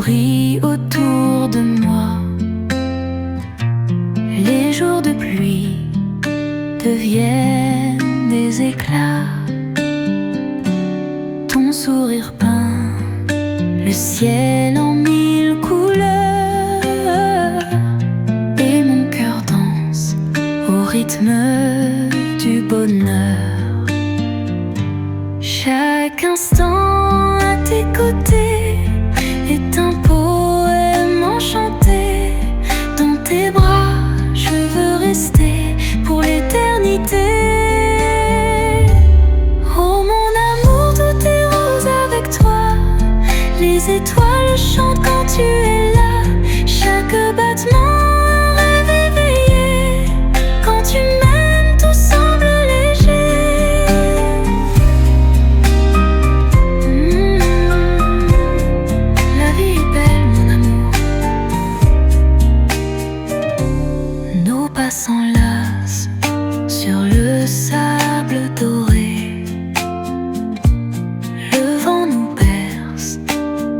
brille autour de moi. Les jours de pluie deviennent des éclats. Ton sourire peint le ciel en mille couleurs, et mon cœur danse au rythme du bonheur. Chaque instant à tes côtés est un poème enchanté. Dans tes bras, je veux rester pour l'éternité. Oh mon amour, tout est rose avec toi. Les étoiles chantent quand tu es là. Chaque battement un rêve éveillé. Quand tu m'aimes, tout semble léger. La vie est belle, mon amour. Nos pas s'enlacent sur le sable doré. Le vent nous berce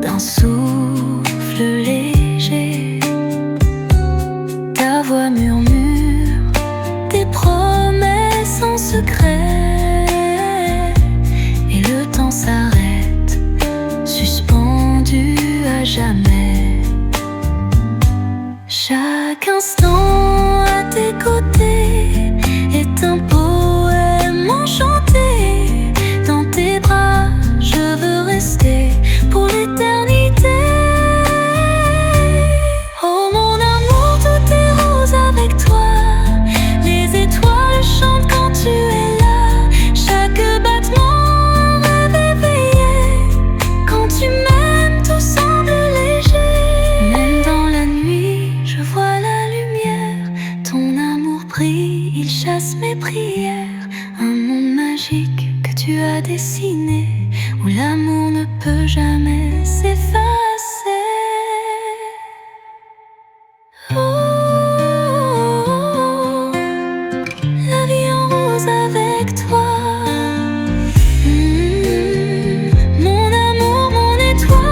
d'un souffle léger. Ta voix murmure des promesses en secret, et le temps s'arrête, suspendu à jamais. Chaque instant à tes côtés est un poème enchanté. Dans tes bras, je veux rester pour l'éternité. Oh mon amour, tout est rose avec toi. Les étoiles chantent quand tu es là. Chaque battement un rêve éveillé. Quand tu m'aimes, tout semble léger. Même dans la nuit, je vois la lumière. Ton amour brille, il chasse mes prières. Un monde magique que tu as dessiné, où l'amour ne peut jamais s'effacer. Oh, la vie en rose avec toi. Mon amour, mon étoile.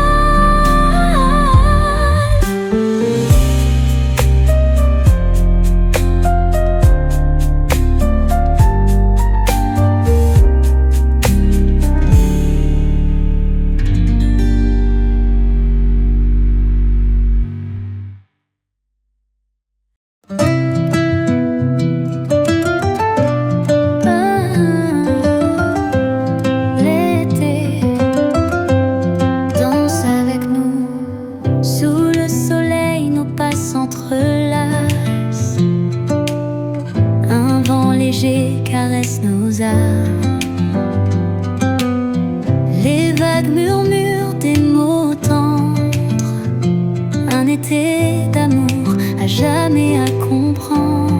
L'été danse avec nous. Sous le soleil, nos pas s'entrelacent. Un vent léger caresse nos âmes. Les vagues murmurent des mots tendres. Un été d'amour à jamais à comprendre.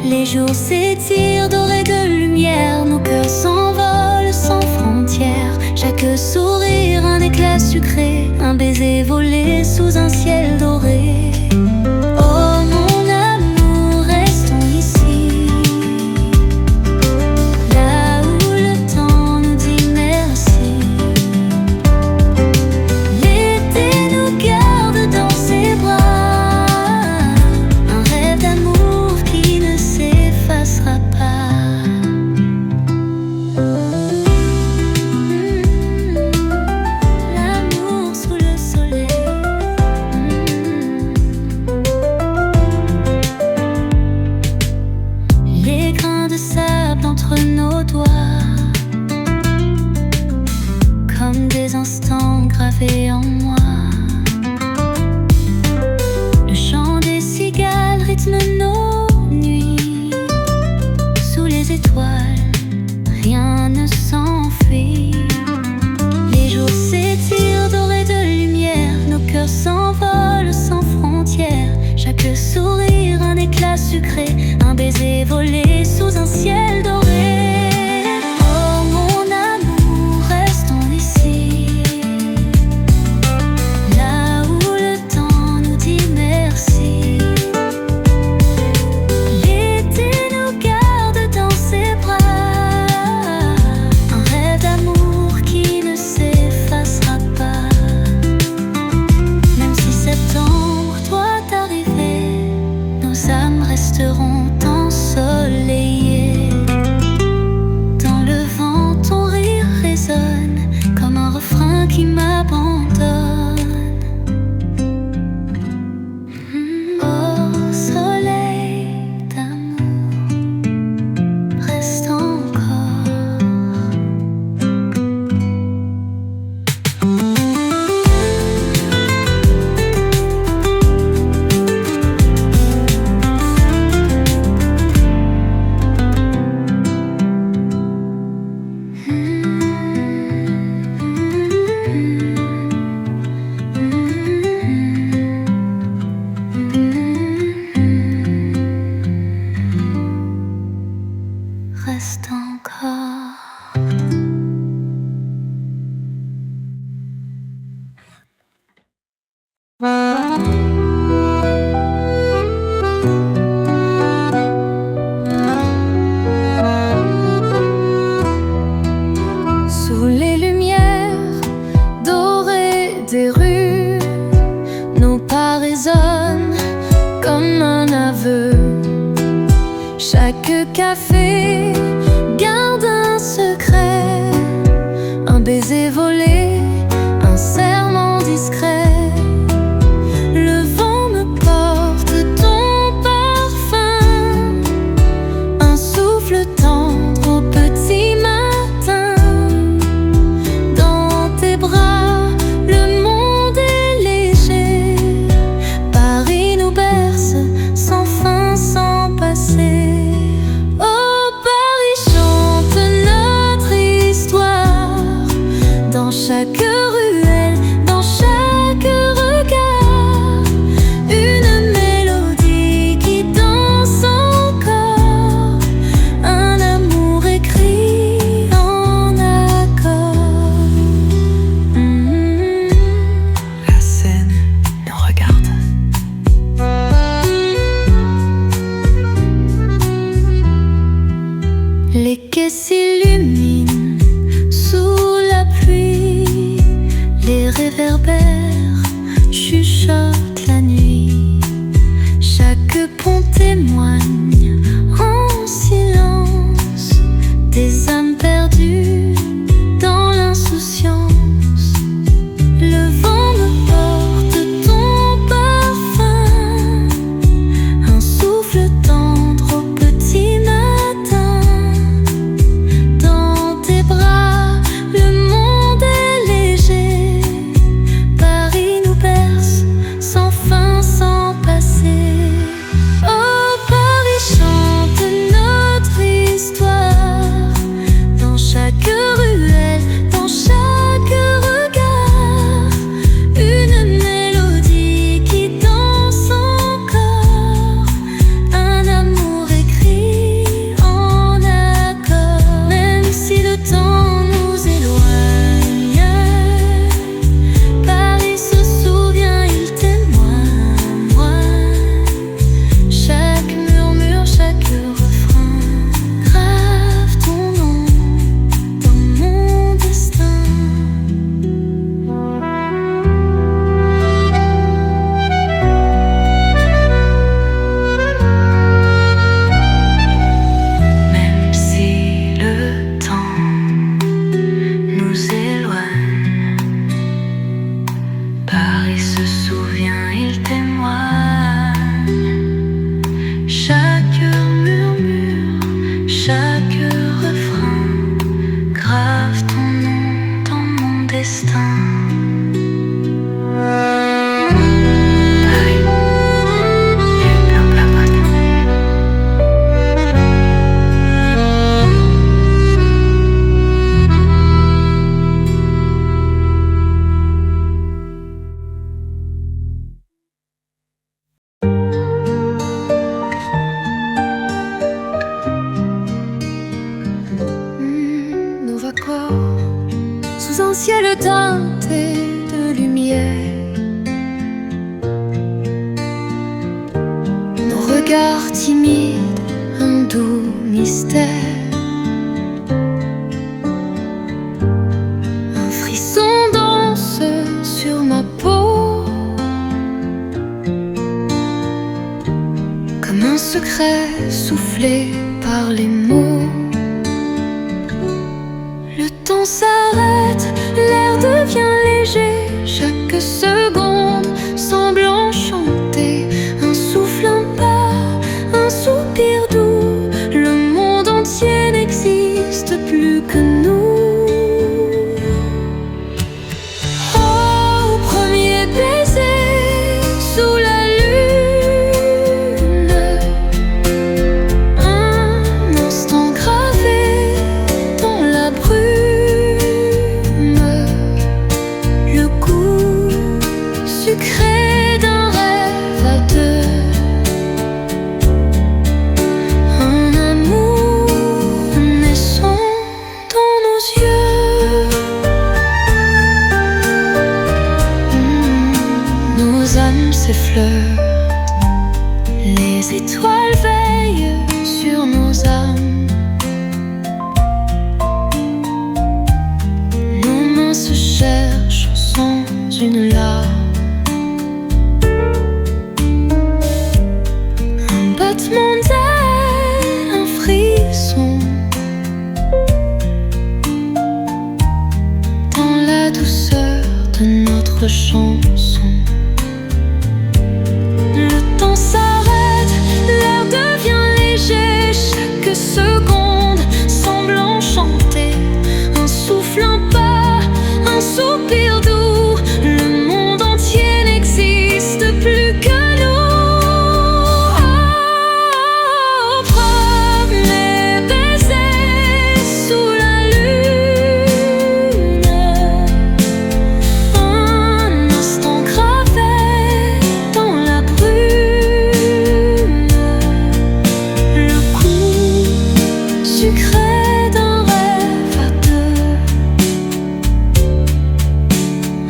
Les jours s'étirent dorés de lumière. Nos cœurs s'envolent sans frontières. Chaque sourire un éclat sucré. Un baiser volé sous un ciel doré. Oh mon amour, restons ici, là où le temps nous dit merci. L'été nous garde dans ses bras. Un rêve d'amour qui ne s'effacera pas. L'amour sous le soleil. Les grains de sable entre nos doigts, comme des instants gravés en moi. Le chant des cigales rythme nos nuits. Sous les étoiles, rien ne s'enfuit. Les jours s'étirent dorés de lumière. Nos cœurs s'envolent sans frontières. Chaque sourire un éclat sucré. Un baiser volé sous un ciel doré. Oh mon amour, restons ici, là où le temps nous dit merci. L'été nous garde dans ses bras. Un rêve d'amour qui ne s'effacera pas. des rues, nos pas résonnent comme un aveu. Chaque café garde un secret, un baiser volé, un serment discret. Le vent me porte ton parfum, un souffle tendre au petit matin. Dans tes bras, le monde est léger. Paris nous berce sans fin, sans passé. Oh, Paris chante notre histoire, dans chaque ruelle, dans chaque regard. Une mélodie qui danse encore, un amour écrit en accord. La Seine nous regarde. Les quais s'illuminent sous la pluie, les réverbères chuchotent la nuit. Chaque pont témoigne en silence des âmes perdues dans l'insouciance. Le vent me porte ton parfum, un souffle tendre au petit matin. Dans tes bras, le monde est léger. Paris nous berce sans fin, sans passé. Oh, Paris chante notre histoire, dans chaque ruelle, dans chaque regard. Une mélodie qui danse encore, un amour écrit en accord. Même si le temps nous éloigne, Paris se souvient, il témoigne. Chaque murmure, chaque refrain grave ton nom dans mon destin. Même si le temps nous éloigne, Paris se souvient, il témoigne. Chaque murmure, chaque refrain grave ton nom dans mon destin. Paris, plein plein plein. Nos accords sous un ciel teinté de lumière, nos regards timides, un doux mystère. Un frisson danse sur ma peau, comme un secret soufflé par les mots. Le temps s'arrête, l'air devient léger. Chaque seconde semble enchantée. Un souffle, un pas, un soupir doux. Le monde entier n'existe plus que nous. Oh, premier baiser sous la lune, un instant gravé dans la brume. Le goût sucré d'un rêve à deux, un amour naissant dans nos yeux. Nos âmes s'effleurent, les étoiles veillent sur nos âmes. Nos mains se cherchent sans une notre chanson. Le temps s'arrête, l'air devient léger, chaque seconde semble enchantée. Un souffle, un pas, un soupir doux, le monde entier n'existe plus que nous. Oh, premier baiser sous la lune, un instant gravé dans la brume, le goût sucré d'un rêve à deux,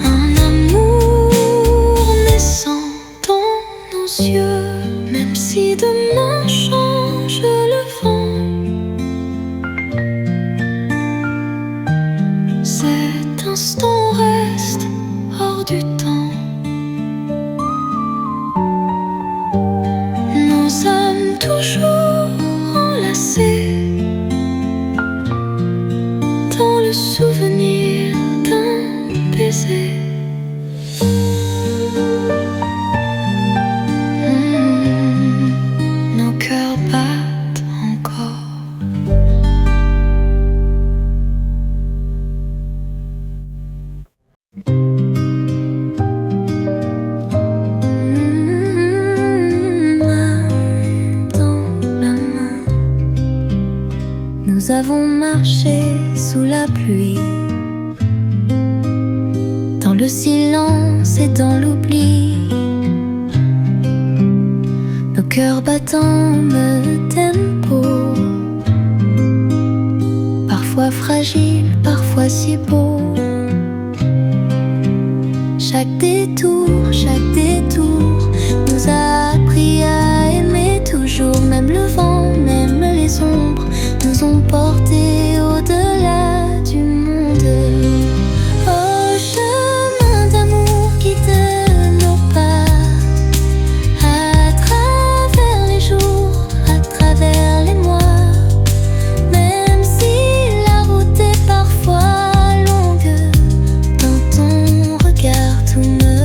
un amour naissant dans nos yeux. Même si demain change le vent, cet instant reste hors du temps. Nos âmes toujours enlacées dans le souvenir d'un baiser. Nos cœurs battent encore. Main dans la main, nous avons marché sous la pluie, dans le silence et dans l'oubli. Nos cœurs battant me tempo, parfois fragile, parfois si beau. Chaque détour nous a appris à aimer toujours. Même le vent, même les ombres nous ont portés au-delà du monde. Au chemin d'amour guide nos pas, à travers les jours, à travers les mois. Même si la route est parfois longue, dans ton regard tout me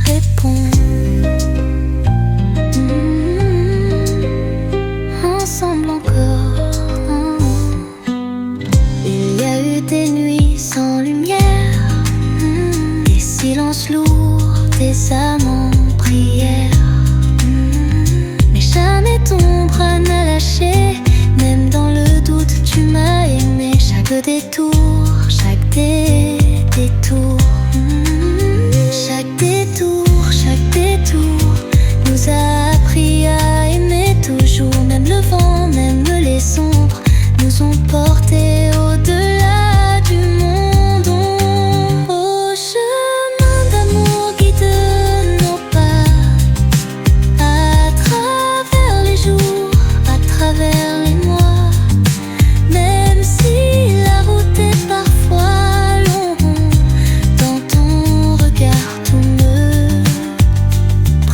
répond. Ensemble encore. Il y a eu des nuits sans lumière, des silences lourds, des âmes en prière. Mais jamais ton bras n'a lâché, même dans le doute tu m'as aimé. Chaque détour, chaque détour, chaque détour nous a appris à aimer toujours. Même le vent, même les sombres nous ont portés au-delà du monde. Au chemin d'amour guide nos pas, à travers les jours, à travers les mois. Même si la route est parfois longue, dans ton regard tout me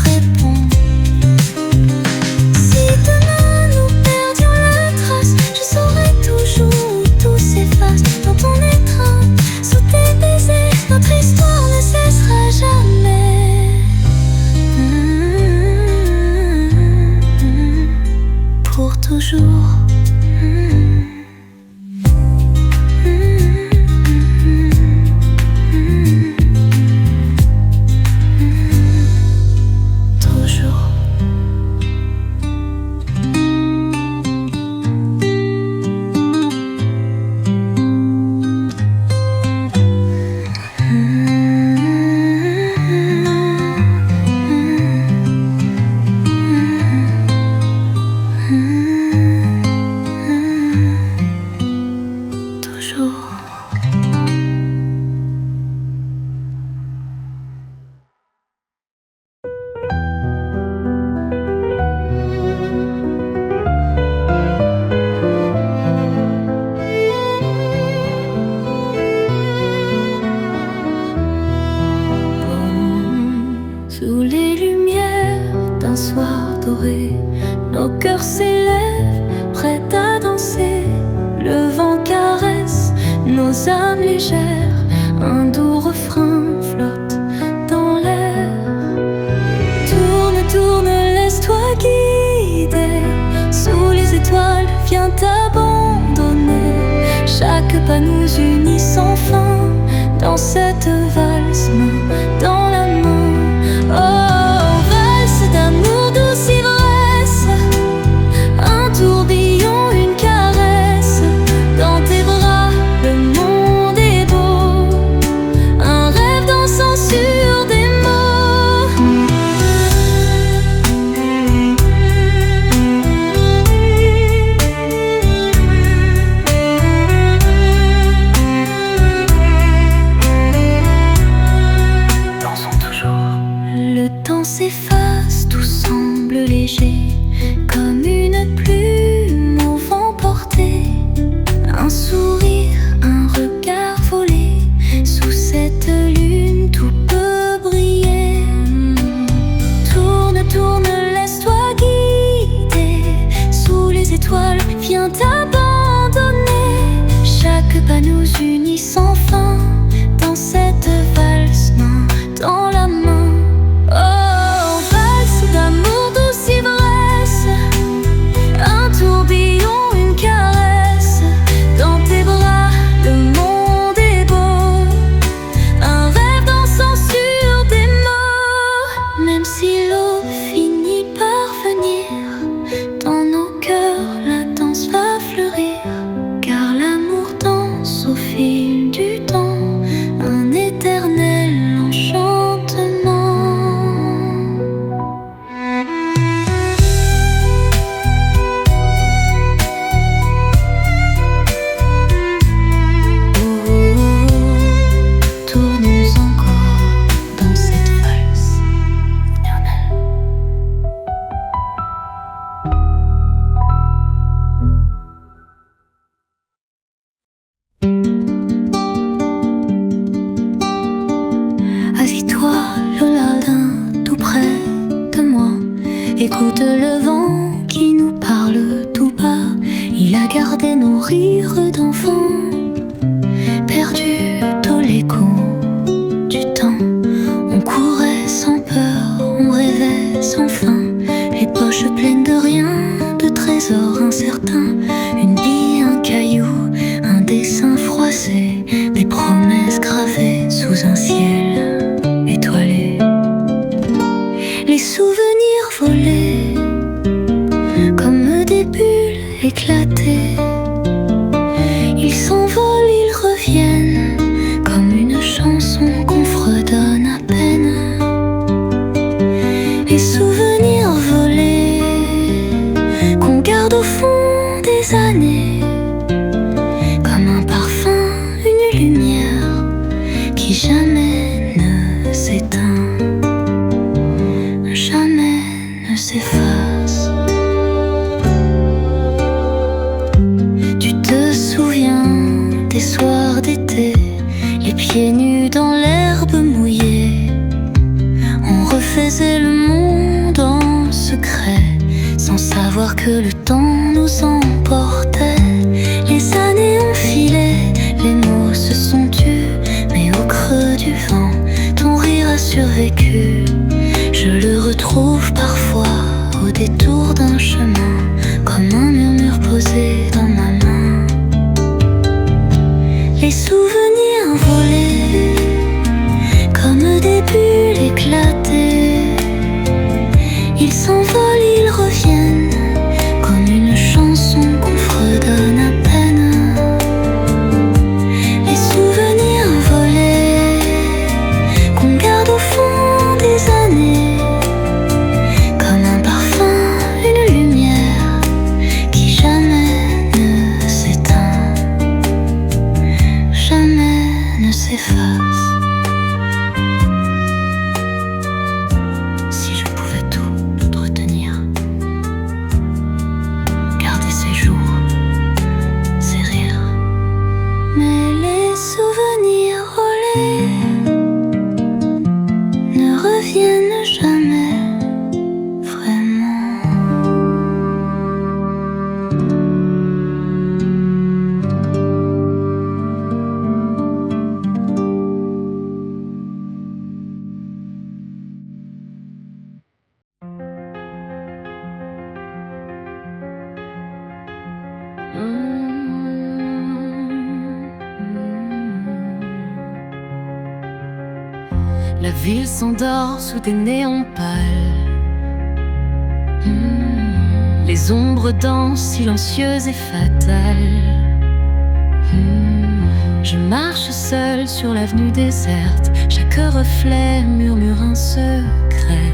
répond. Si demain nous perdions la trace, je saurais toujours où tout s'efface. Dans ton étreinte, sous tes baisers, notre histoire ne cessera jamais. Pour toujours. Toujours. Toujours. Sous les lumières d'un soir doré, nos cœurs s'élèvent, prêts à danser. Le vent caresse nos âmes légères, un doux refrain pas nous unit sans fin dans cette valse, main dans la main. Oh, valse d'amour, douce ivresse, un tourbillon, une caresse. Dans tes bras, le monde est beau, un rêve dansant sur des s'efface, tout semble léger, comme une plume au vent portée. Un sourire, un regard volé, sous cette lune tout peut briller. Tourne, tourne, laisse-toi guider, sous les étoiles, viens t'abandonner. Chaque pas nous unit sans fin dans cette valse, main dans la main. Écoute le vent qui nous parle tout bas. Il a gardé nos rires d'enfants, perdu dans l'écho du temps. On courait sans peur, on rêvait sans fin, les poches pleines de rien, de trésors incertains. Une bille, un caillou, un dessin froissé, des promesses gravées sous un ciel étoilé. Les souvenirs volés comme des bulles éclatées. Ils s'envolent, ils reviennent comme une chanson qu'on fredonne à peine. Les souvenirs volés qu'on garde au fond des années, comme un parfum, une lumière qui jamais ne s'éteint, jamais ne s'efface. Tu te souviens des soirs d'été, les pieds nus dans l'herbe mouillée. On refaisait le monde en secret, sans savoir que le temps nous emportait. Les années ont filé, les mots se sont tus, mais au creux du vent, ton rire a survécu. Je le retrouve parfois au détour d'un chemin, comme un murmure posé dans ma main. Les souvenirs volés comme des bulles éclatées. Ils s'envolent, ils reviennent comme une chanson qu'on fredonne à peine. Les souvenirs volés qu'on garde au fond des années, comme un parfum, une lumière La ville s'endort sous des néons pâles. Les ombres dansent silencieuses et fatales. Je marche seule sur l'avenue déserte. Chaque reflet murmure un secret.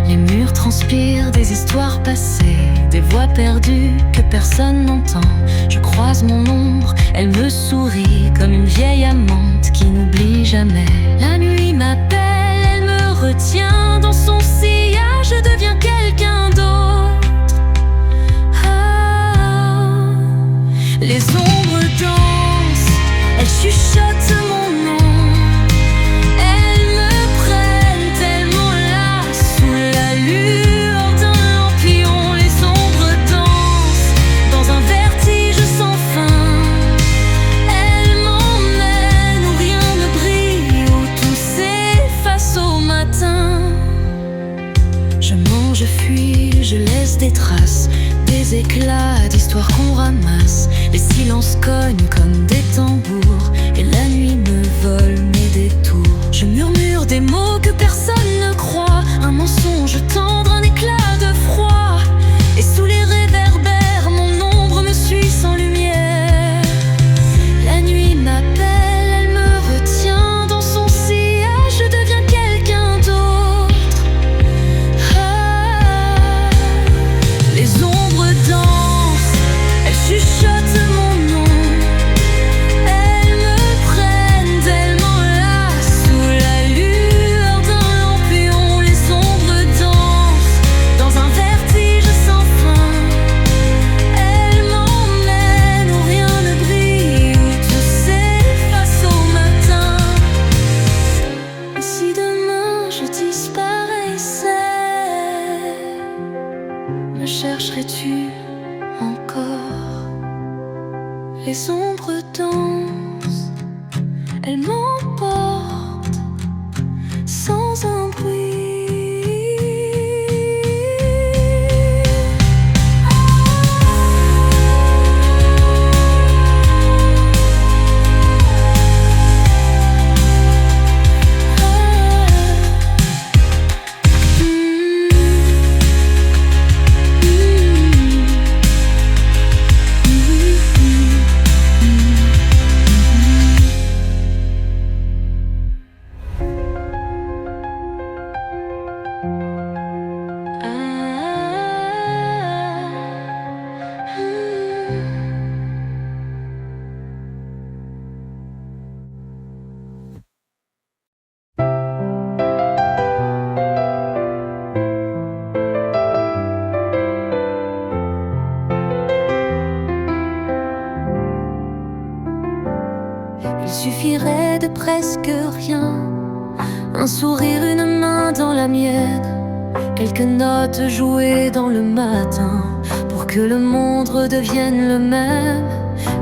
Les murs transpirent des histoires passées, des voix perdues que personne n'entend. Je croise mon ombre, elle me sourit comme une vieille amante qui n'oublie jamais. La nuit m'appelle, elle me retient dans son sillage, je deviens quelqu'un d'autre. Les ombres dansent, elles chuchotent mon nom. Elles me prennent tellement là, sous la lueur d'un lampion. Les ombres dansent dans un vertige sans fin. Elles m'emmènent où rien ne brille, où tout s'efface au matin. Je mange, je fuis, je laisse des traces, des éclats d'histoires qu'on ramasse. Les silences cognent comme des tambours, et la nuit me vole mes détours. Je murmure des mots que personne ne croit, un mensonge tendre, un éclat de froid. Et sous les réverbères, mon ombre me suit sans lumière. La nuit m'appelle, elle me retient dans son sillage, je deviens quelqu'un d'autre. Les ombres dansent, elles chuchotent mon nom. Elles me prennent tellement là, sous la lueur d'un lampion. Les ombres dansent dans un vertige sans fin. Elles m'emmènent où rien ne brille, où tout s'efface au matin. Et si demain je disparaissais, me chercherais-tu encore? Les ombres dansent, elles m'emportent sans un bruit. Il suffirait de presque rien, un sourire, une main dans la mienne, quelques notes jouées dans le matin, pour que le monde redevienne le même.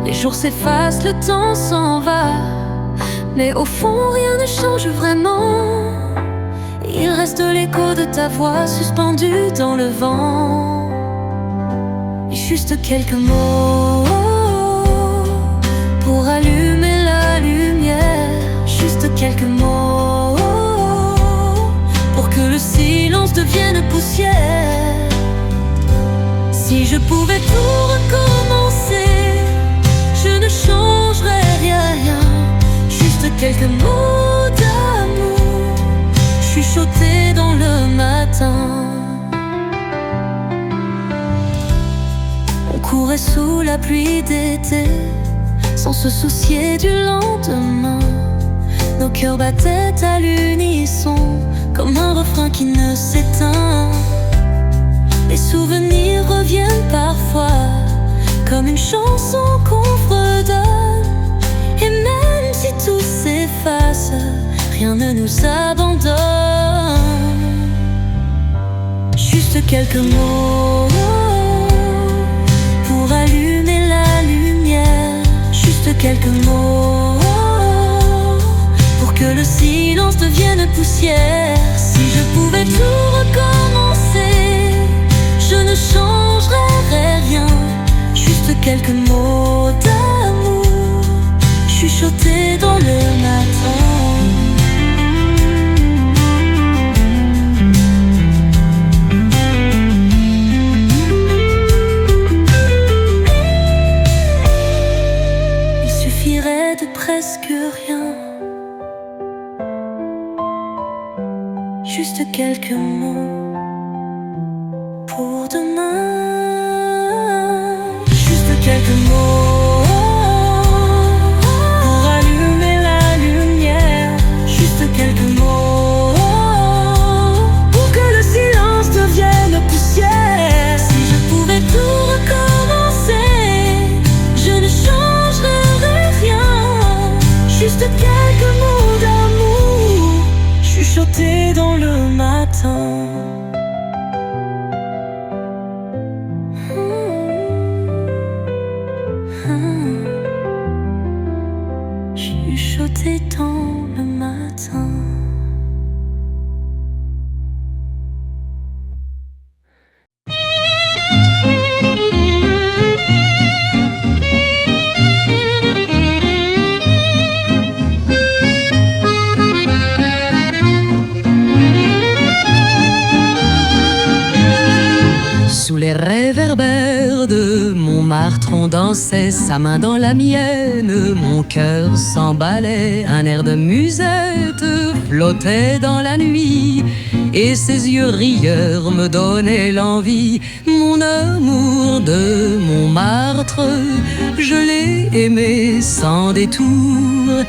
Les jours s'effacent, le temps s'en va, mais au fond rien ne change vraiment. Il reste l'écho de ta voix suspendue dans le vent. Et juste quelques mots pour allumer la lumière. Juste quelques mots pour que le silence devienne poussière. Si je pouvais tout recommencer, je ne changerais rien. Juste quelques mots d'amour chuchotés dans le matin. On courait sous la pluie d'été sans se soucier du lendemain. Nos cœurs battaient à l'unisson comme un refrain qui ne s'éteint. Les souvenirs reviennent parfois comme une chanson qu'on fredonne. Et même si tout s'efface, rien ne nous abandonne. Juste quelques mots pour allumer la lumière. Juste quelques mots pour que le silence devienne poussière. Si je pouvais tout recommencer, je ne changerais rien. Juste quelques mots d'amour suffirait de presque rien. Juste quelques mots pour demain. Juste quelques mots pour allumer la lumière. Juste quelques mots pour que le silence devienne poussière. Si je pouvais tout recommencer, je ne changerais rien. Juste quelques mots d'amour chuchotés dans le matin. Chuchotés dans le matin. Sous les réverbères de Montmartre, on dansait, sa main dans la mienne. Mon cœur s'emballait, un air de musette flottait dans la nuit. Et ses yeux rieurs me donnaient l'envie. Mon amour de Montmartre, je l'ai aimé sans détour.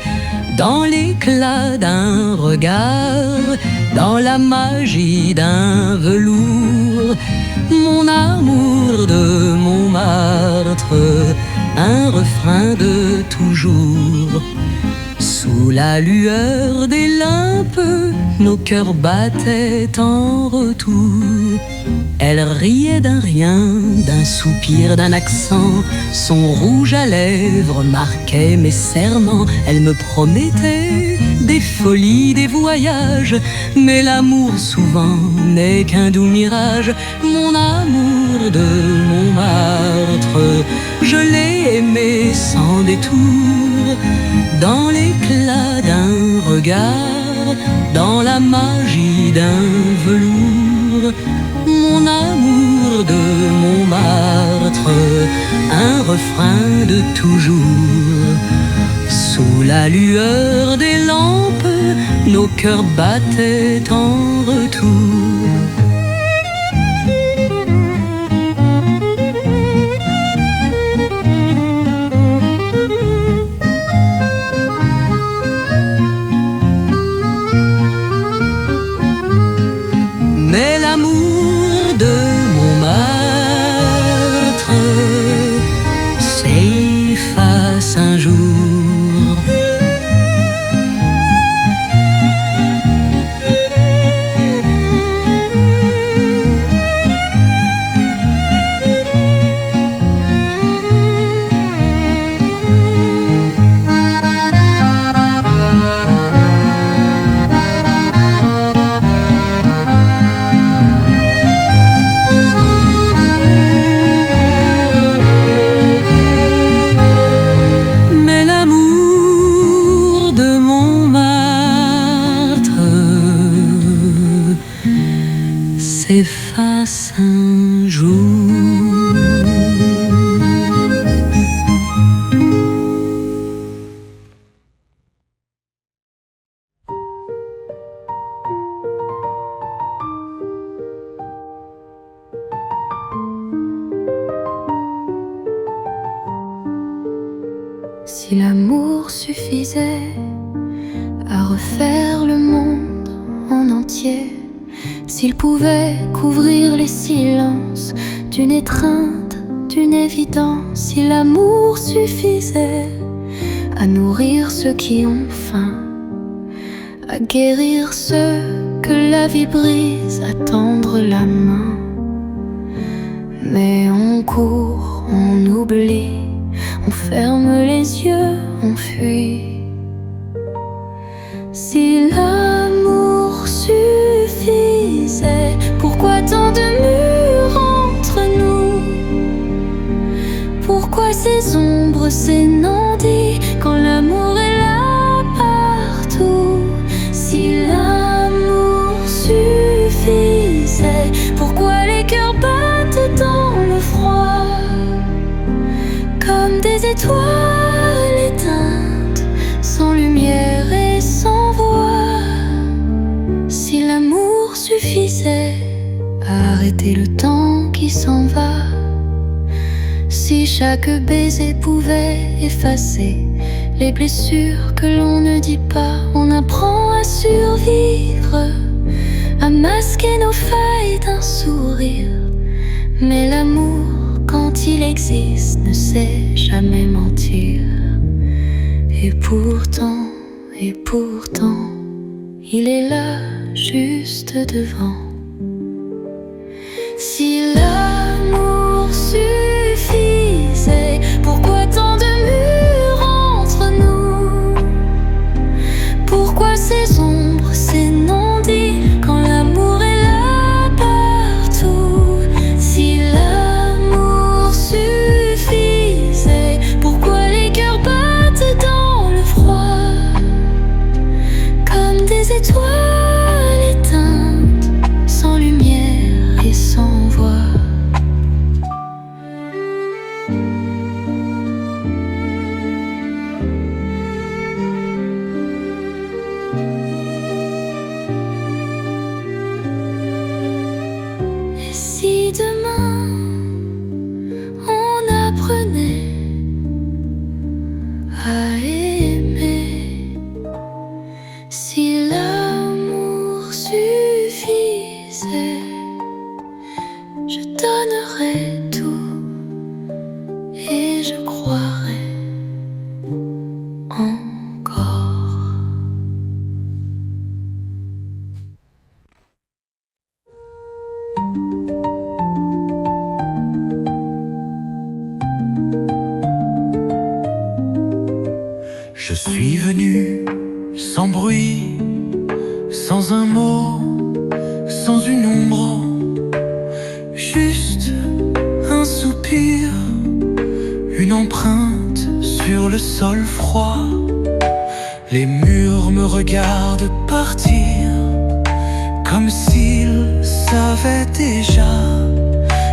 Dans l'éclat d'un regard, dans la magie d'un velours. Mon amour de Montmartre, un refrain de toujours. Sous la lueur des lampes, nos cœurs battaient en retour. Elle riait d'un rien, d'un soupir, d'un accent. Son rouge à lèvres marquait mes serments. Elle me promettait des folies, des voyages. Mais l'amour souvent n'est qu'un doux mirage. Mon amour de Montmartre, je l'ai aimé sans détour. Dans l'éclat d'un regard, dans la magie d'un velours. Mon amour de Montmartre, un refrain de toujours. Sous la lueur des lampes, nos cœurs battaient en retour. Mais l'amour de Montmartre s'efface un jour. S'efface un jour. Si l'amour suffisait à refaire le monde en entier, s'il pouvait couvrir les silences d'une étreinte, d'une évidence, si l'amour suffisait à nourrir ceux qui ont faim, à guérir ceux que la vie brise, à tendre la main. Mais on court, on oublie, on ferme les yeux, on fuit. Si l'amour suffisait, pourquoi tant de murs entre nous? Pourquoi ces ombres, ces non-dits, quand l'amour est là partout? Si l'amour suffisait, pourquoi les cœurs battent dans le froid? Comme des étoiles suffisait à arrêter le temps qui s'en va, si chaque baiser pouvait effacer les blessures que l'on ne dit pas, on apprend à survivre, à masquer nos failles d'un sourire. Mais l'amour, quand il existe, ne sait jamais mentir. Et pourtant, il est là, juste devant. Si l'amour suffisait, pourquoi tant de murs entre nous? Pourquoi ces ombres, ces non-dits, quand l'amour est là partout? Si l'amour suffisait, pourquoi les cœurs battent dans le froid comme des étoiles éteintes, sans lumière et sans voix? Et si demain on apprenait à aimer, si l'amour suffisait, je donnerais tout et je croirais encore. Je suis venu sans bruit, sans un mot, sans une ombre, juste un soupir, une empreinte sur le sol froid. Les murs me regardent partir, comme s'ils savaient déjà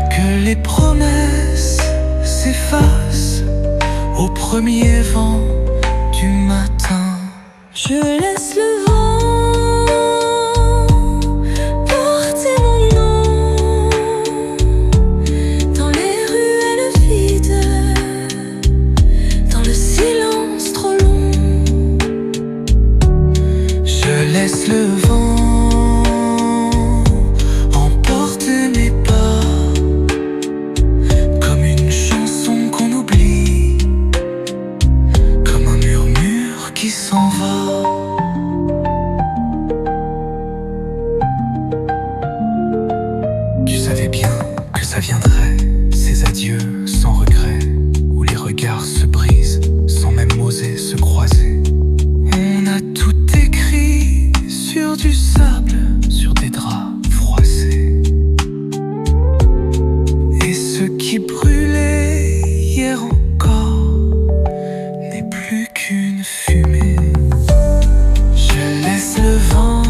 que les promesses s'effacent au premier vent du matin. Je laisse le vent porter mon nom dans les ruelles vides, dans le silence trop long. Je laisse le vent emporter mes pas, comme une chanson qu'on oublie, comme un murmure qui s'en va. Tu savais bien que ça viendrait, ces adieux sans regret, où les regards se brisent sans même oser se croiser. On a tout écrit sur du sable, sur des draps froissés. Et ce qui brûlait hier encore n'est plus qu'une fumée. Je laisse le vent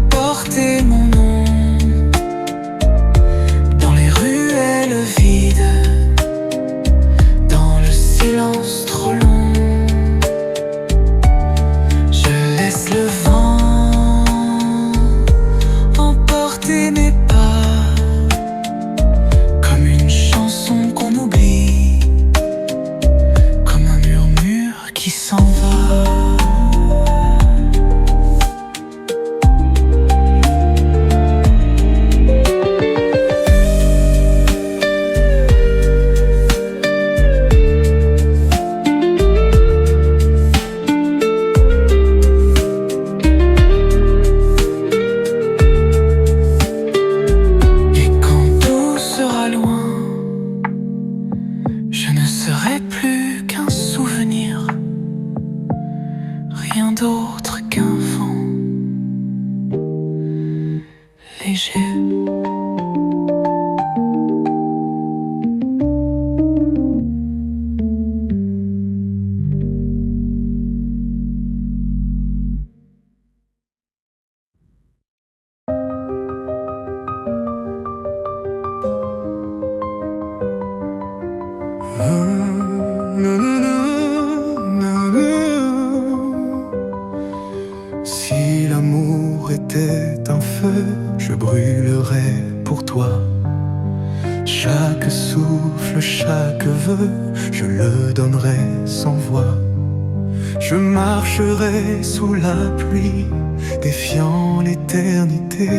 porter mon nom dans les ruelles vides, dans le silence trop long. Je laisse le vent emporter mes pas, comme une chanson qu'on oublie, comme un murmure qui s'en va. Et quand tout sera loin, je ne serai plus qu'un souvenir, rien d'autre qu'un vent léger. Si l'amour était un feu, je brûlerais veux, je le donnerai sans voix. Je marcherai sous la pluie, défiant l'éternité.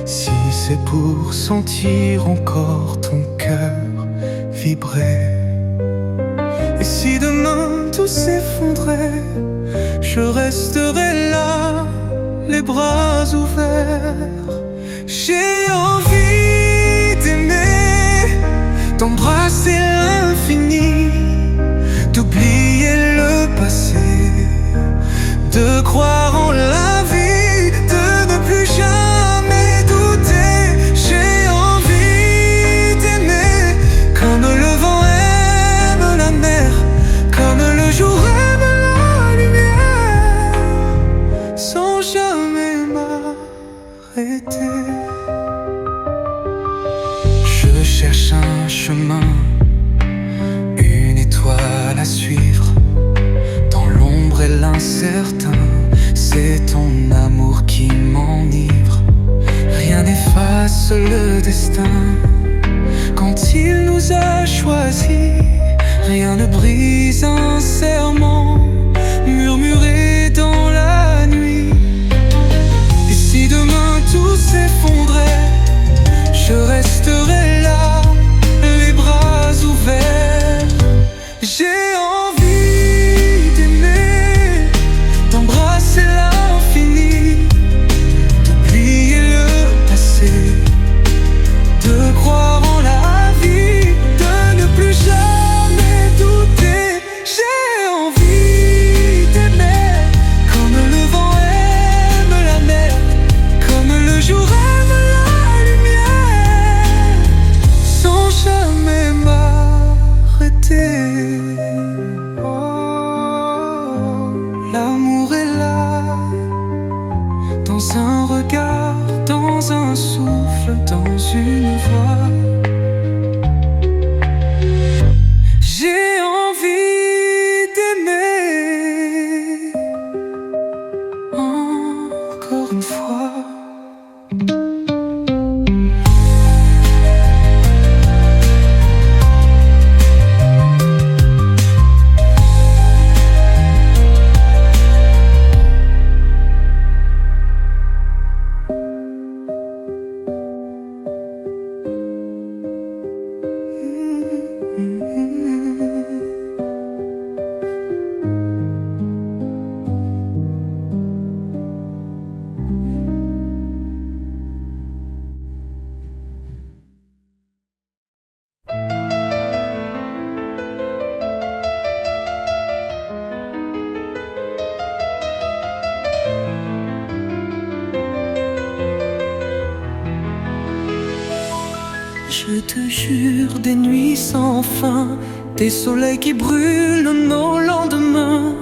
Si c'est pour sentir encore ton cœur vibrer. Et si demain tout s'effondrait, je resterai là, les bras ouverts. J'ai envie d'aimer, d'embrasser l'infini, d'oublier le passé, de croire en la vie, de ne plus jamais douter. J'ai envie d'aimer comme le vent aime la mer, comme le jour aime la lumière, sans jamais m'arrêter. Je cherche un chemin, une étoile à suivre, dans l'ombre et l'incertain. C'est ton amour qui m'enivre. Rien n'efface le destin quand il nous a choisis. Rien ne brise un serment murmuré dans la nuit. Et si demain tout s'effondrait, je resterai là, les bras ouverts. J'ai envie d'aimer, d'embrasser l'infini, d'oublier le passé, de croire en la vie, de ne plus jamais douter. J'ai envie d'aimer comme le vent aime la mer, comme le jour aime la lumière, sans jamais m'arrêter. Oh, l'amour est là, dans un regard, dans un souffle, dans une voix. J'ai envie d'aimer encore une fois. Je te jure, des nuits sans fin, des soleils qui brûlent nos lendemains.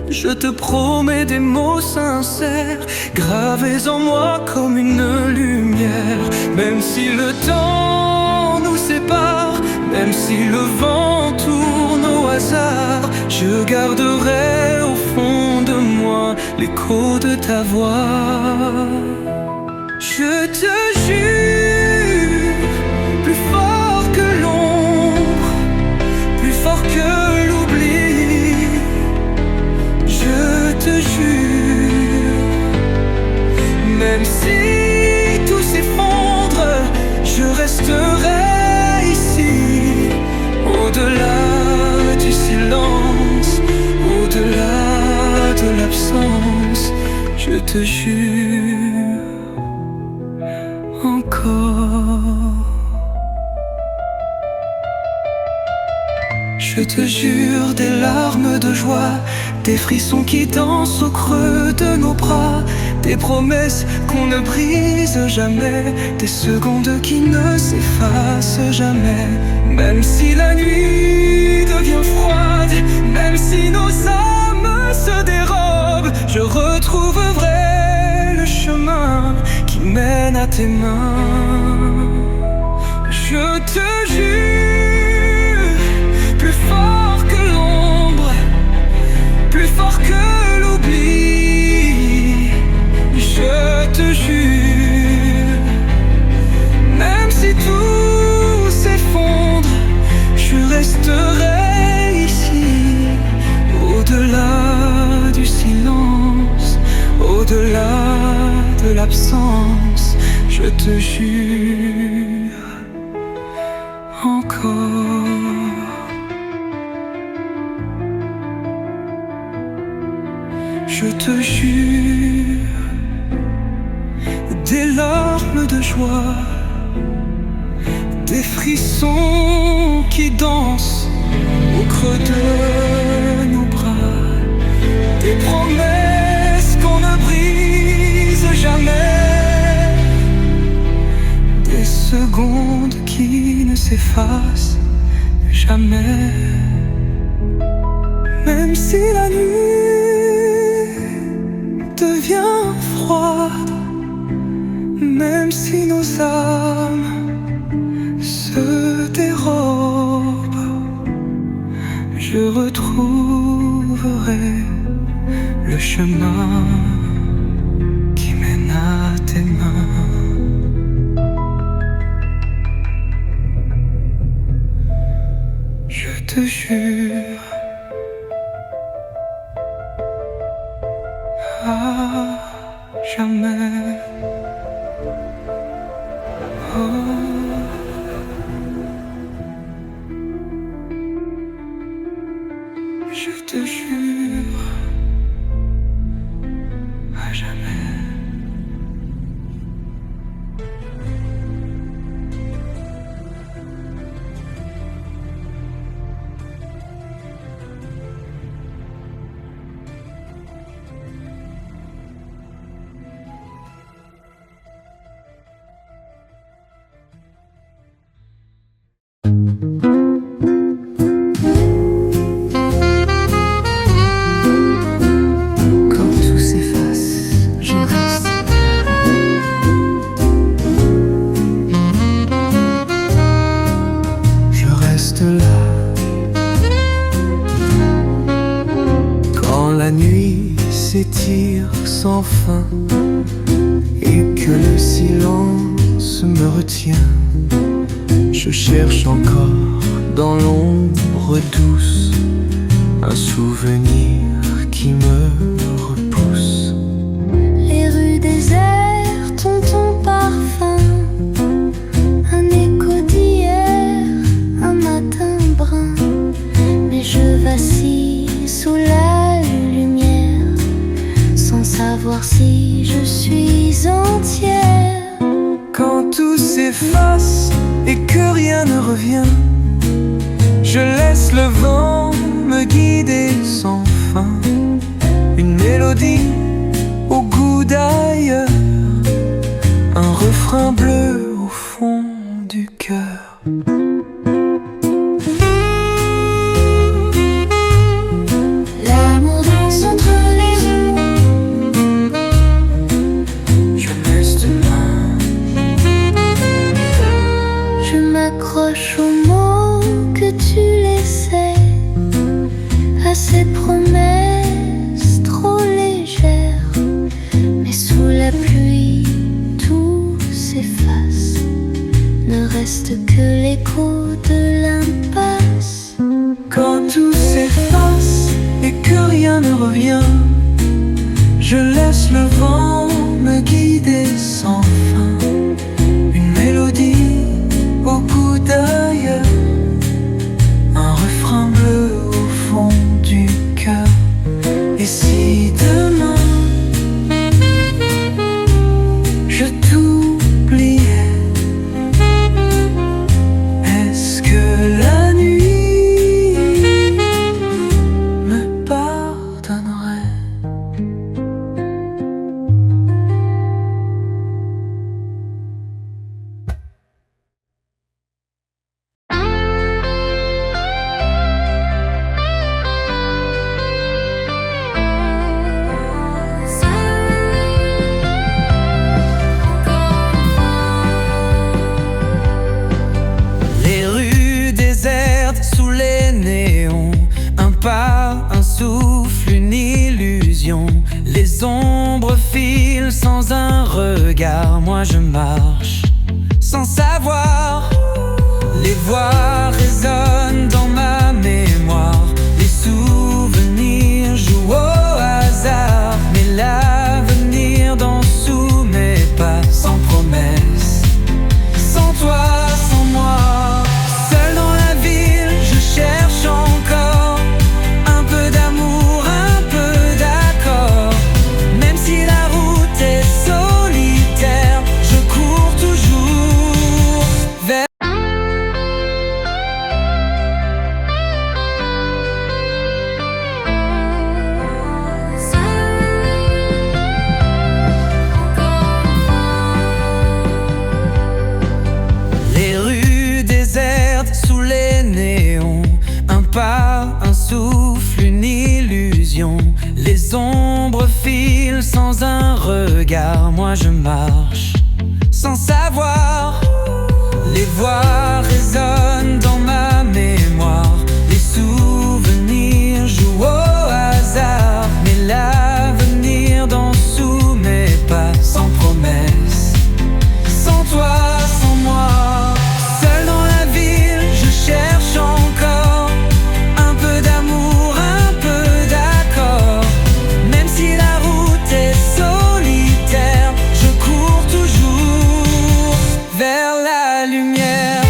Je te promets des mots sincères, gravés en moi comme une lumière. Même si le temps nous sépare, même si le vent tourne au hasard, je garderai au fond de moi l'écho de ta voix. Je te jure, plus fort que l'ombre, plus fort que l'oubli, je te jure. Même si tout s'effondre, je resterai ici, au-delà du silence, au-delà de l'absence, je te jure encore. Je te jure des larmes de joie, des frissons qui dansent au creux de nos bras, des promesses qu'on ne brise jamais, des secondes qui ne s'effacent jamais. Même si la nuit devient froide, même si nos âmes se dérobent, je retrouverai le chemin qui mène à tes mains. Je te jure, plus fort que l'ombre, plus fort que l'oubli, je te jure. Même si tout s'effondre, je l'absence, je te jure encore. Je te jure des larmes de joie, des frissons qui dansent au creux de nos bras, des promesses qu'on ne brise jamais, des secondes qui ne s'effacent jamais. Même si la nuit devient froide, même si nos âmes se dérobent, je retrouverai le chemin qui mène à tes mains. Je te jure à jamais. Je te jure à jamais. La nuit s'étire sans fin et que le silence me retient, je cherche encore dans l'ombre douce un souvenir qui me repousse. Les rues désertes ont ton parfum, un écho d'hier, un matin brun, mais je vacille sous la lumière, sans savoir si je suis entière. Quand tout s'efface et que rien ne revient, je laisse le vent me guider sans fin. Une mélodie au goût d'ailleurs, un refrain bleu au fond du cœur. L'amour danse entre les jours, Je laisse demain, je m'accroche aux mots que tu laissais, à ces promesses trop légères. Mais sous la pluie, tout s'efface, ne reste que l'écho de l'impasse. quand tout s'efface et que rien ne revient, je laisse le vent me guider sans fin. Une mélodie au goût d'ailleurs, un refrain bleu au fond du cœur. Et si demain je t'oubliais, est-ce que la nuit me pardonnerait? Les rues désertes sous les néons, un pas, un souffle, une illusion. Les ombres filent sans un regard, moi je marche sans savoir. Les voix résonnent dans ma mémoire, les souvenirs jouent au hasard, mais l'avenir danse sous mes illusion. Les ombres filent sans un regard. Moi je marche sans savoir. Les voix résonnent dans ma mémoire. Les souvenirs jouent au hasard. Mais l'avenir danse sous mes pas. Sans promesse, sans toi, sans moi. Seul dans la ville, je cherche encore un peu d'amour, un peu d'accord. Même si la route est solitaire, je cours toujours vers la lumière.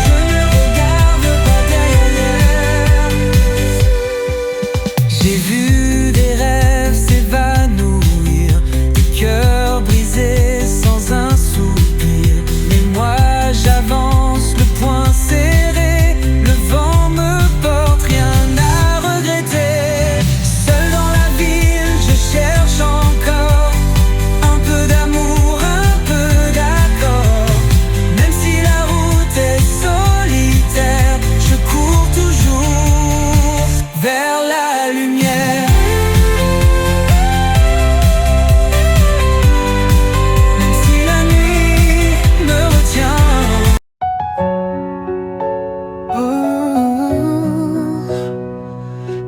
Je ne regarde pas derrière. J'ai vu des rêves s'évanouir, des cœurs brisés sans un soupir. Mais moi j'avance, le poing serré, le vent me porte, rien à regretter. Seul dans la ville, je cherche encore un peu d'amour, un peu d'accord. Même si la route est solitaire, je cours toujours vers la lumière. Même si la nuit me retient.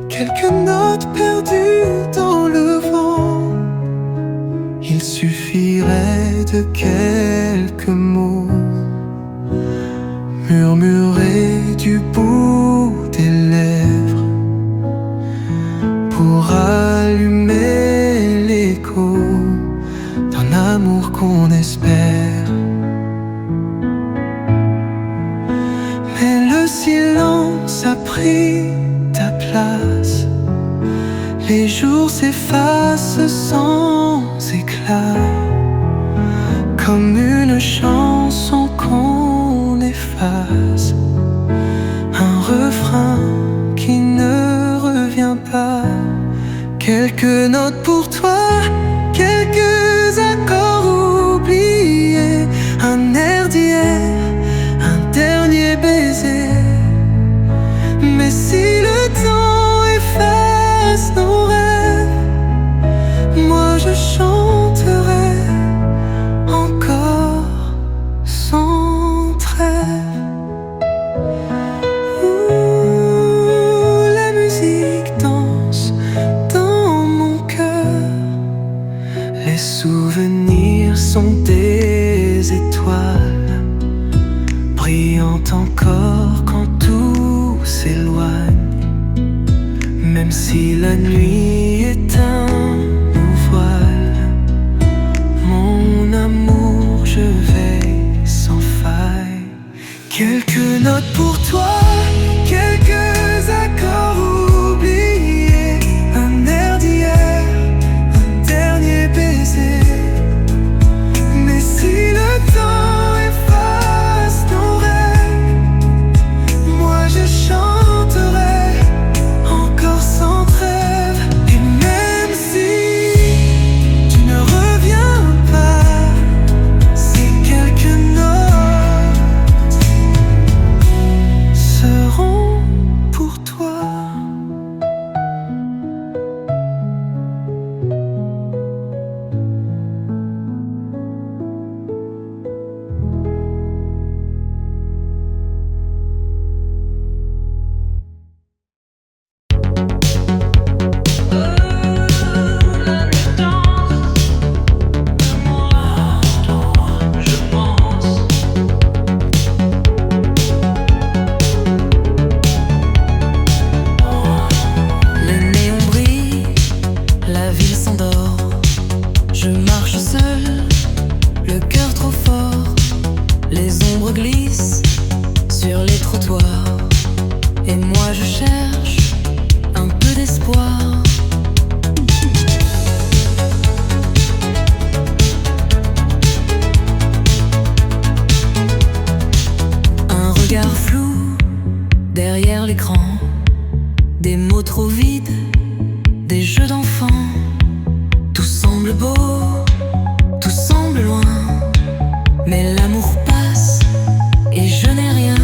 Quelques notes perdues dans le vent. Il suffirait de quelques mots murmurés du bout des lèvres pour allumer l'écho d'un amour qu'on espère. Mais le silence a pris ta place. Les jours s'effacent sans éclat, comme une chanson qu'on efface, un refrain qui ne revient pas. Quelques notes pour toi, quelques accords oubliés, un air d'hier, un dernier baiser. Mais si le temps efface nos rêves, moi je chanterai encore sans trêve. Ouh, la musique danse dans mon cœur. Les souvenirs sont des étoiles, brillant encore quand tout s'éloigne. Même si la nuit éteint nos voiles, mon amour, je veille sans faille. Quelques notes pour toi, quelques accords oubliés, un air d'hier, un dernier baiser. Mais si le temps efface nos rêves, moi je chanterai encore sans trêve. Et même si tu ne reviens pas, ces quelques notes seront pour toi. Les néons brillent, la ville s'endort. Je marche seul, le cœur trop fort. Les ombres glissent sur les trottoirs. Et moi je cherche un peu d'espoir. Un regard flou derrière l'écran, des mots trop vides, des jeux d'enfants. Tout semble beau, tout semble loin, Mais l'amour passe et je n'ai rien.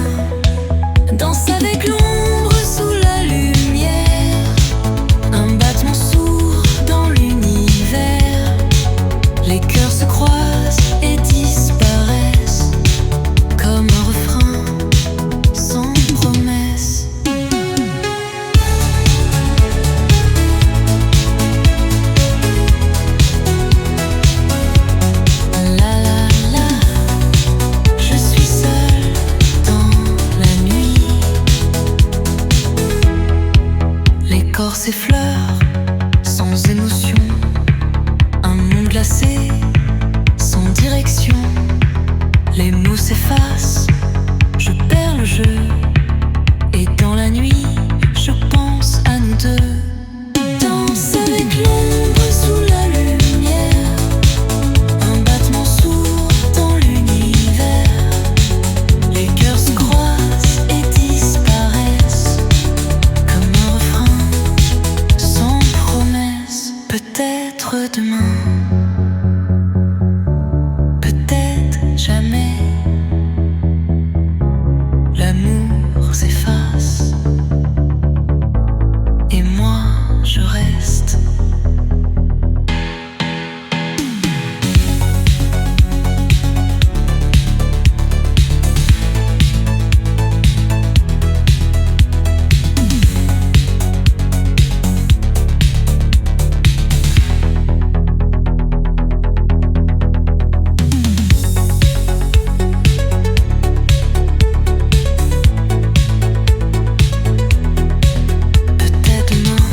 Danse avec l'ombre sous la lumière, un battement sourd dans l'univers. Les cœurs se croisent et disparaissent comme un refrain sans promesse. La la la, je suis seule dans la nuit. Les corps s'effleurent sans émotion, un monde glacé sans direction. Les mots s'effacent, je perds le jeu. Et dans la nuit, je pense à nous deux. Danse avec l'ombre sous la lumière, un battement sourd dans l'univers. Les cœurs se croisent et disparaissent comme un refrain sans promesse. Peut-être demain, peut-être jamais. L'amour s'efface et moi je reste. Peut-être demain,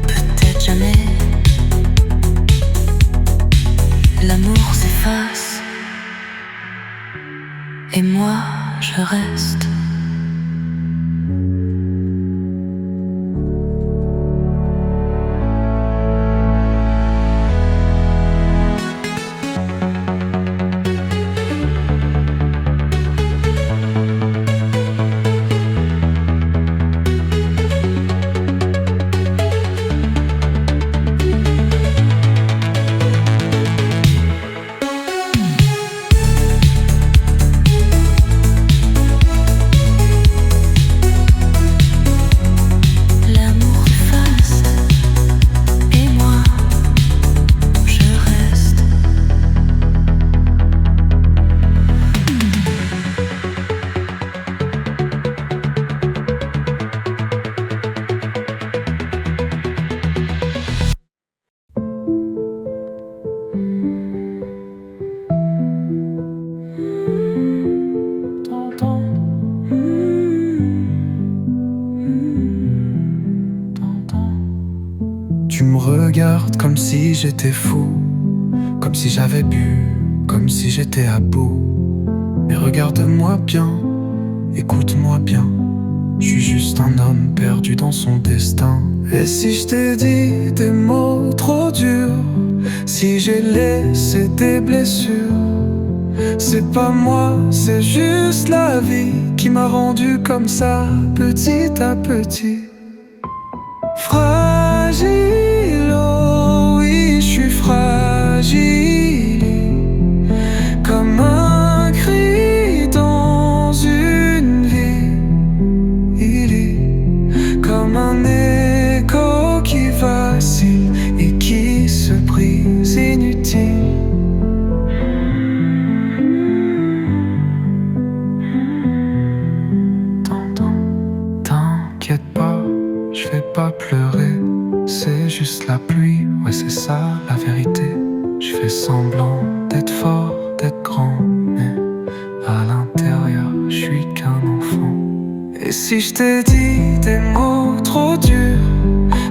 peut-être jamais. L'amour s'efface et moi je reste. L'amour s'efface et moi je reste. T'entends? T'entends? Tu me regardes comme si j'étais fou, comme si j'avais bu, comme si j'étais à bout. Mais regarde-moi bien, écoute-moi bien. Je suis juste un homme perdu dans son destin. Et si je t'ai dit des mots trop durs, si j'ai laissé des blessures, c'est pas moi, c'est juste la vie qui m'a rendu comme ça, petit à petit. Fragile, oh oui, je suis fragile, comme un cri dans une ville. Il est comme un écho qui vacille et qui se brise inutile. T'inquiète pas, je vais pas pleurer. C'est juste la pluie, ouais c'est ça la vérité. Je fais semblant d'être fort, d'être grand, mais à l'intérieur je suis qu'un enfant. Et si je t'ai dit des mots trop durs,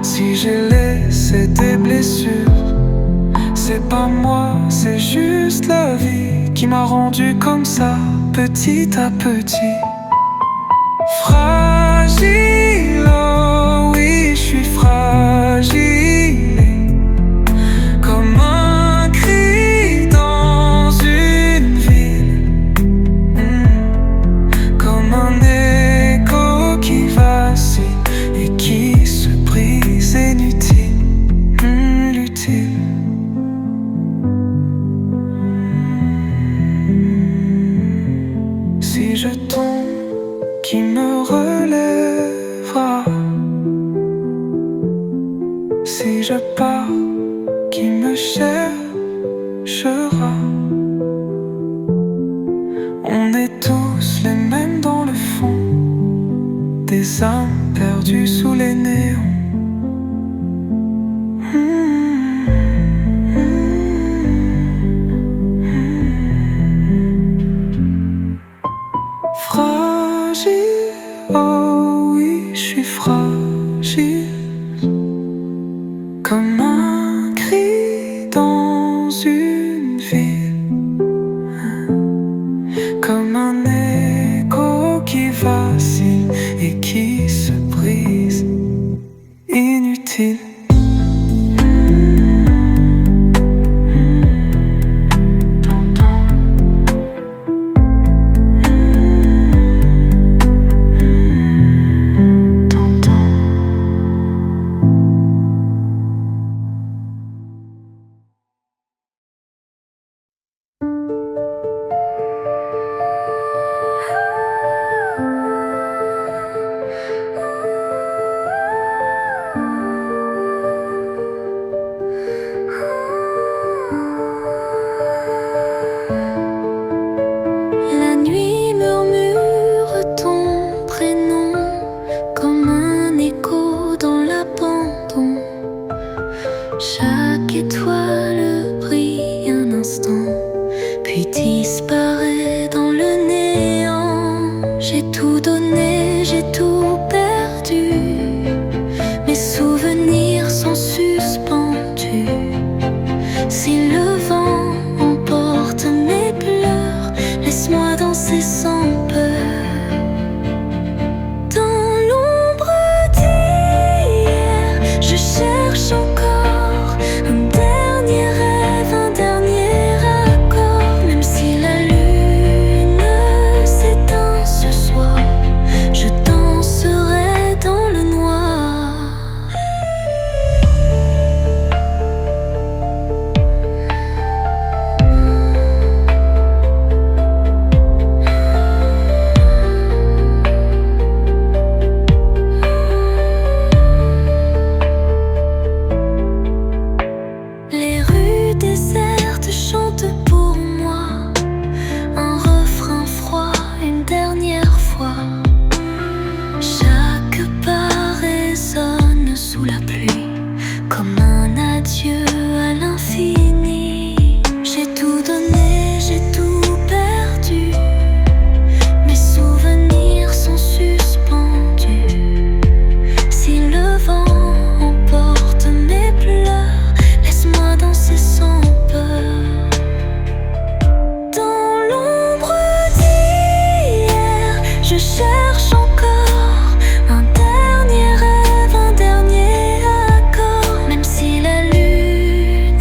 si j'ai laissé des blessures, c'est pas moi, c'est juste la vie qui m'a rendu comme ça, petit à petit. Fragile, oh oui, je suis fragile, comme un cri dans une ville, comme un écho qui vacille et qui se brise inutile, utile. séchera. On est tous les mêmes dans le fond, des âmes perdues sous les néons. Fragile, oh oui, je suis fragile, comme un cri dans une ville, comme un écho qui vacille et qui se brise, inutile. La nuit murmure ton prénom comme un écho dans l'abandon. Chaque étoile brille un instant, puis disparaît dans le néant. J'ai tout donné, j'ai tout perdu. Mes souvenirs sont suspendus. Si le vent emporte mes pleurs, laisse-moi danser sans peur. Dans l'ombre d'hier, je cherche encore un dernier rêve, un dernier accord. Même si la lune s'éteint ce soir, je danserai dans le noir. Les rues désertes chantent pour moi un refrain froid une dernière fois. Chaque pas résonne sous la pluie comme un adieu à l'infini. J'ai tout donné, j'ai tout perdu. Mes souvenirs sont suspendus. Si le vent emporte mes pleurs, laisse-moi danser sans peur. Dans l'ombre d'hier, je cherche encore un dernier rêve, un dernier accord. Même si la lune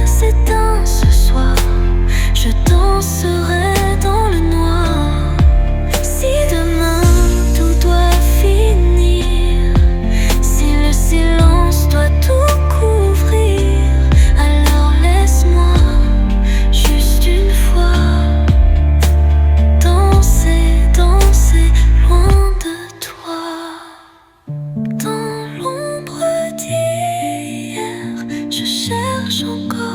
s'éteint ce soir, je danserai dans le noir. Si demain tout doit finir, si le silence doit tout couvrir, alors laisse-moi juste une fois danser, danser loin de toi. Dans l'ombre d'hier, je cherche encore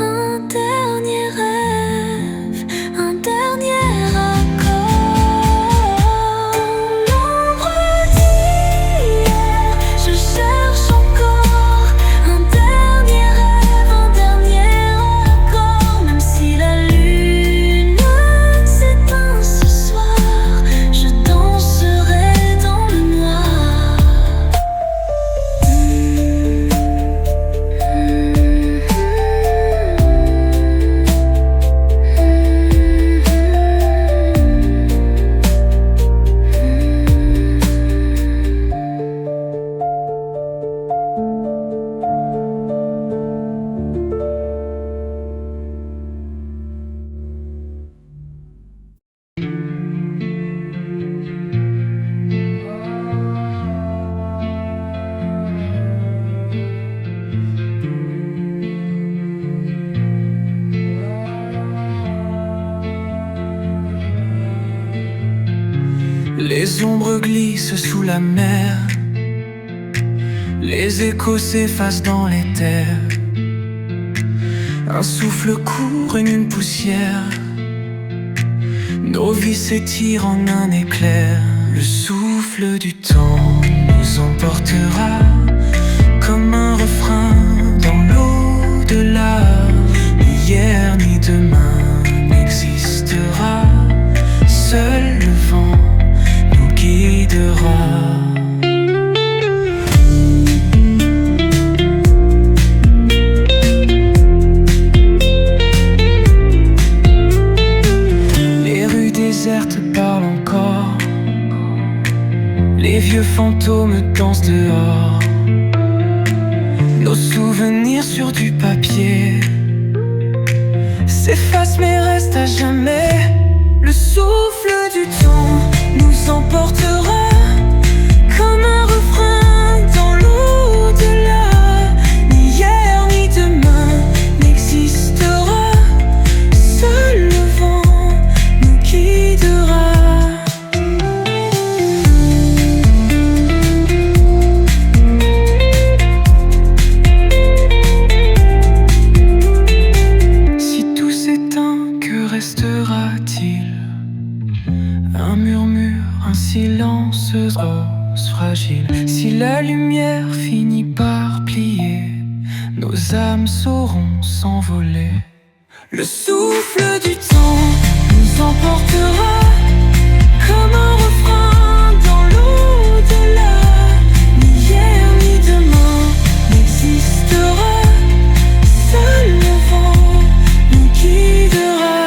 un dernier rêve, un dernier accord. L'ombre d'hier, je cherche encore un dernier rêve, un dernier accord. Même si la lune s'éteint ce soir, je danserai dans le noir. Les ombres glissent sous la mer, Les échos s'effacent dans les terres. Un souffle court, une poussière. Nos vies s'étirent en un éclair. Le souffle du temps nous emportera comme un refrain dans l'au-delà. Ni hier ni demain n'existera. Seul le vent nous guidera. Parle encore. Les vieux fantômes dansent dehors. Nos souvenirs sur du papier s'effacent mais restent à jamais. Le souffle du temps nous emportera comme un refrain dans l'au-delà. Ni hier ni demain n'existera. Seul le vent nous guidera. Un murmure, un silence rose fragile. Si la lumière finit par plier, nos âmes sauront s'envoler. Le souffle du temps nous emportera comme un refrain dans l'au-delà. Ni hier ni demain n'existera. Seul le vent nous guidera.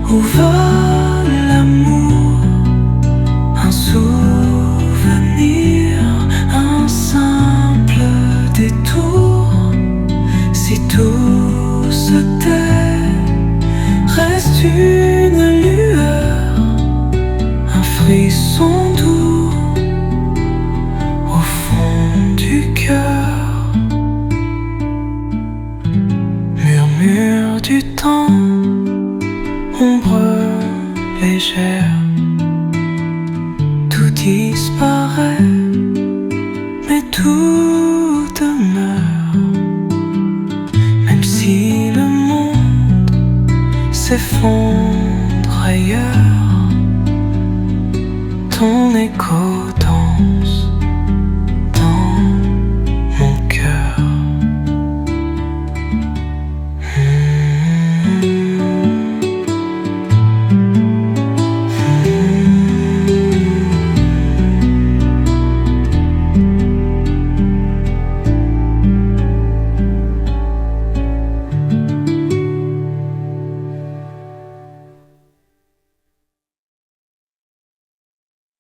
Où va l'amour? Un souvenir, un ton écho